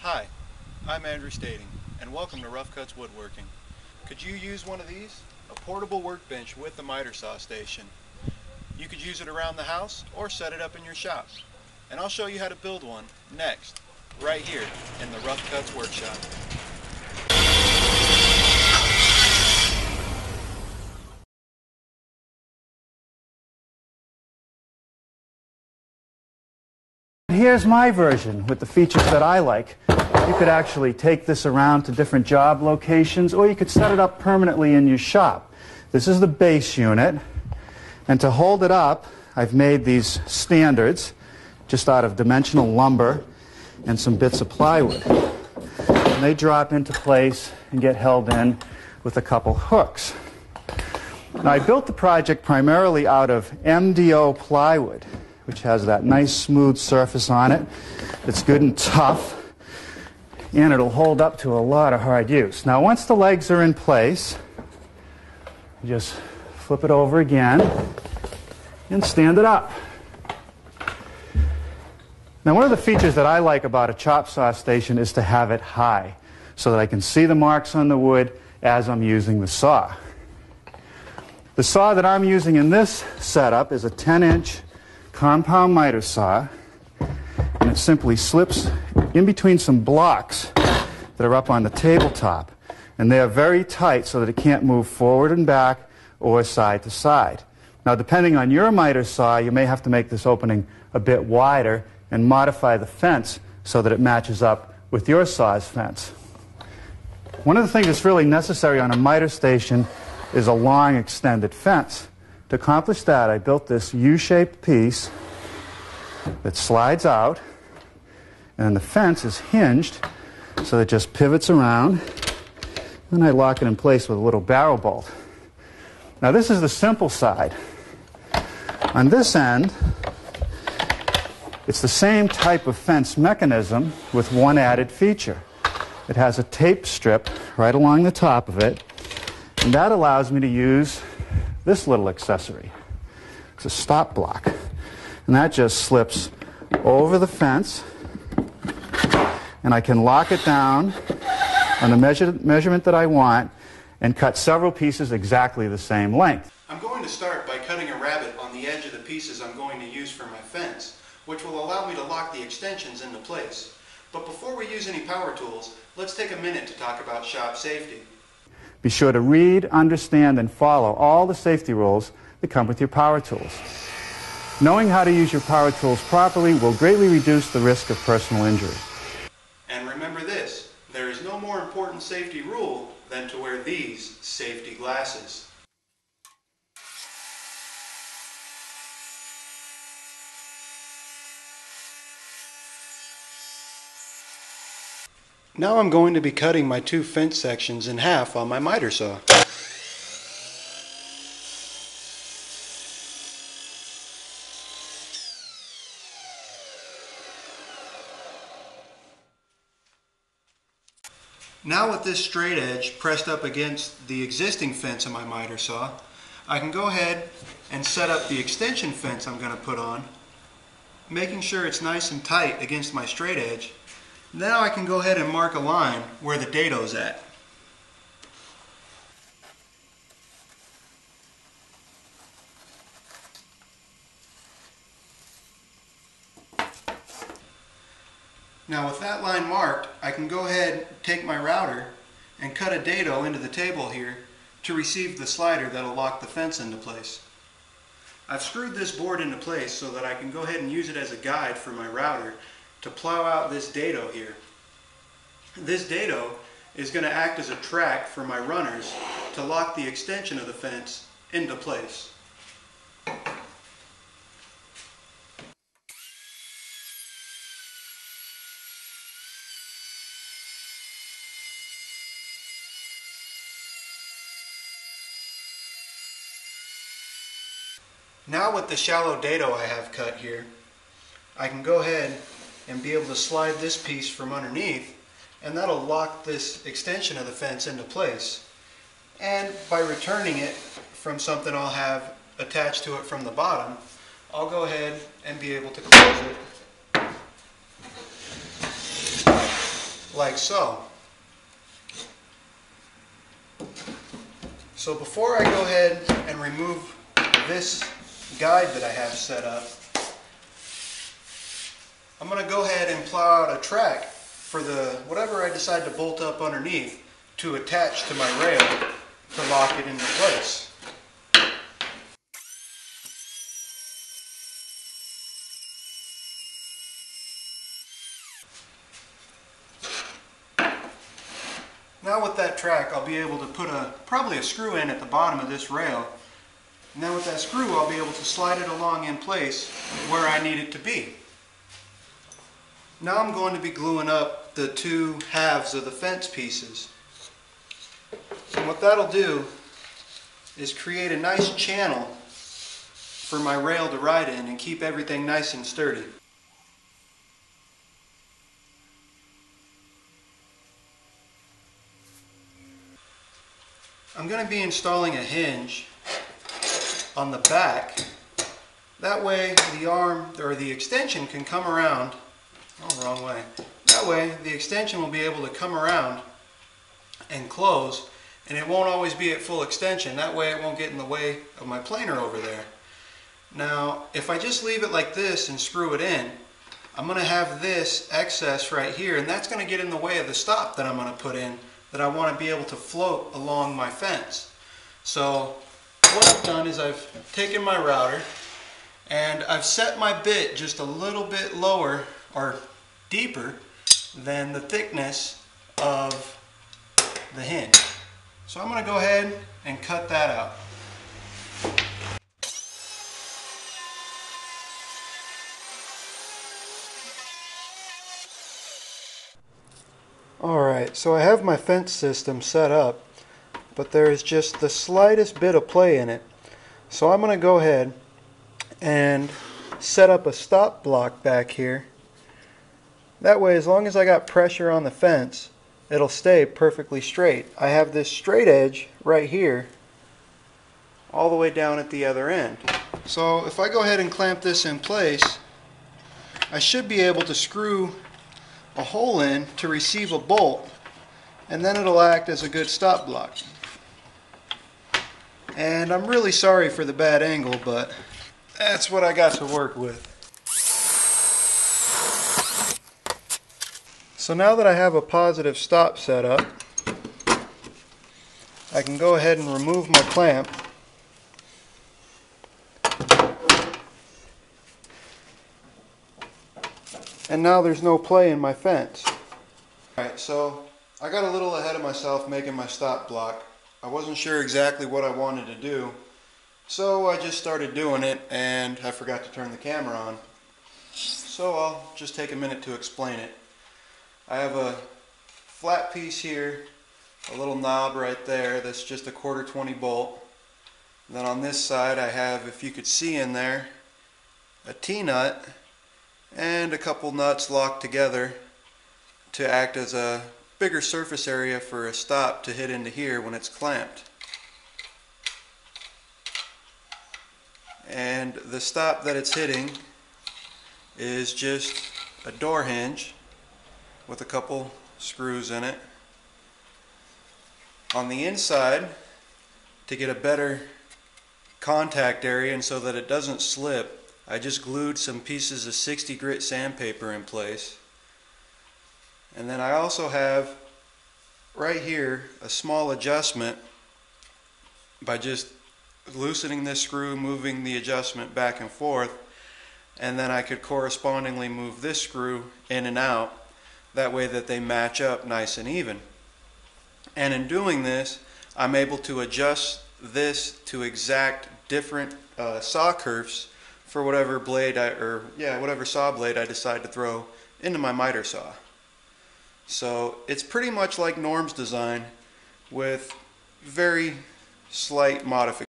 Hi, I'm Andrew Stading, and welcome to Rough Cuts Woodworking. Could you use one of these? A portable workbench with a miter saw station. You could use it around the house or set it up in your shop. And I'll show you how to build one next, right here in the Rough Cuts workshop. Here's my version with the features that I like. You could actually take this around to different job locations, or you could set it up permanently in your shop. This is the base unit, and to hold it up, I've made these standards just out of dimensional lumber and some bits of plywood. And they drop into place and get held in with a couple hooks. Now, I built the project primarily out of MDO plywood, which has that nice smooth surface on it. It's good and tough, and it'll hold up to a lot of hard use. Now, once the legs are in place, you just flip it over again and stand it up. Now, one of the features that I like about a chop saw station is to have it high so that I can see the marks on the wood as I'm using the saw. The saw that I'm using in this setup is a 10-inch compound miter saw, and it simply slips in between some blocks that are up on the tabletop, and they are very tight so that it can't move forward and back or side to side. Now, depending on your miter saw, you may have to make this opening a bit wider and modify the fence so that it matches up with your saw's fence. One of the things that's really necessary on a miter station is a long extended fence. To accomplish that, I built this U-shaped piece that slides out, and the fence is hinged so it just pivots around, and I lock it in place with a little barrel bolt. Now, this is the simple side. On this end, it's the same type of fence mechanism with one added feature. It has a tape strip right along the top of it, and that allows me to use this little accessory. It's a stop block, and that just slips over the fence, and I can lock it down on the measurement that I want and cut several pieces exactly the same length. I'm going to start by cutting a rabbet on the edge of the pieces I'm going to use for my fence, which will allow me to lock the extensions into place. But before we use any power tools, let's take a minute to talk about shop safety. Be sure to read, understand, and follow all the safety rules that come with your power tools. Knowing how to use your power tools properly will greatly reduce the risk of personal injury. And remember this, there is no more important safety rule than to wear these safety glasses. Now I'm going to be cutting my two fence sections in half on my miter saw. Now with this straight edge pressed up against the existing fence on my miter saw, I can go ahead and set up the extension fence I'm going to put on, making sure it's nice and tight against my straight edge. Now I can go ahead and mark a line where the dado's at. Now with that line marked, I can go ahead and take my router and cut a dado into the table here to receive the slider that'll lock the fence into place. I've screwed this board into place so that I can go ahead and use it as a guide for my router to plow out this dado here. This dado is going to act as a track for my runners to lock the extension of the fence into place. Now with the shallow dado I have cut here, I can go ahead and be able to slide this piece from underneath, and that'll lock this extension of the fence into place. And by returning it from something I'll have attached to it from the bottom, I'll go ahead and be able to close it like so. So before I go ahead and remove this guide that I have set up, I'm going to go ahead and plow out a track for the whatever I decide to bolt up underneath to attach to my rail to lock it into place. Now with that track, I'll be able to put probably a screw in at the bottom of this rail. And then with that screw, I'll be able to slide it along in place where I need it to be. Now I'm going to be gluing up the two halves of the fence pieces. And what that'll do is create a nice channel for my rail to ride in and keep everything nice and sturdy. I'm going to be installing a hinge on the back. That way the arm or the extension can come around. Oh, wrong way. That way the extension will be able to come around and close, and it won't always be at full extension. That way it won't get in the way of my planer over there. Now if I just leave it like this and screw it in, I'm going to have this excess right here, and that's going to get in the way of the stop that I'm going to put in that I want to be able to float along my fence. So what I've done is I've taken my router and I've set my bit just a little bit lower or deeper than the thickness of the hinge. So I'm going to go ahead and cut that out. Alright, so I have my fence system set up, but there is just the slightest bit of play in it. So I'm going to go ahead and set up a stop block back here. That way, as long as I got pressure on the fence, it'll stay perfectly straight. I have this straight edge right here all the way down at the other end. So if I go ahead and clamp this in place, I should be able to screw a hole in to receive a bolt, and then it'll act as a good stop block. And I'm really sorry for the bad angle, but that's what I got to work with. So now that I have a positive stop set up, I can go ahead and remove my clamp. And now there's no play in my fence. Alright, so I got a little ahead of myself making my stop block. I wasn't sure exactly what I wanted to do, so I just started doing it and I forgot to turn the camera on. So I'll just take a minute to explain it. I have a flat piece here, a little knob right there that's just a 1/4 bolt. And then on this side I have, if you could see in there, a T-nut and a couple nuts locked together to act as a bigger surface area for a stop to hit into here when it's clamped. And the stop that it's hitting is just a door hinge with a couple screws in it. On the inside, to get a better contact area and so that it doesn't slip, I just glued some pieces of 60 grit sandpaper in place. And then I also have right here a small adjustment by just loosening this screw, moving the adjustment back and forth, and then I could correspondingly move this screw in and out, that way that they match up nice and even. And in doing this, I'm able to adjust this to exact different saw curves for whatever blade whatever saw blade I decide to throw into my miter saw. So it's pretty much like Norm's design with very slight modifications.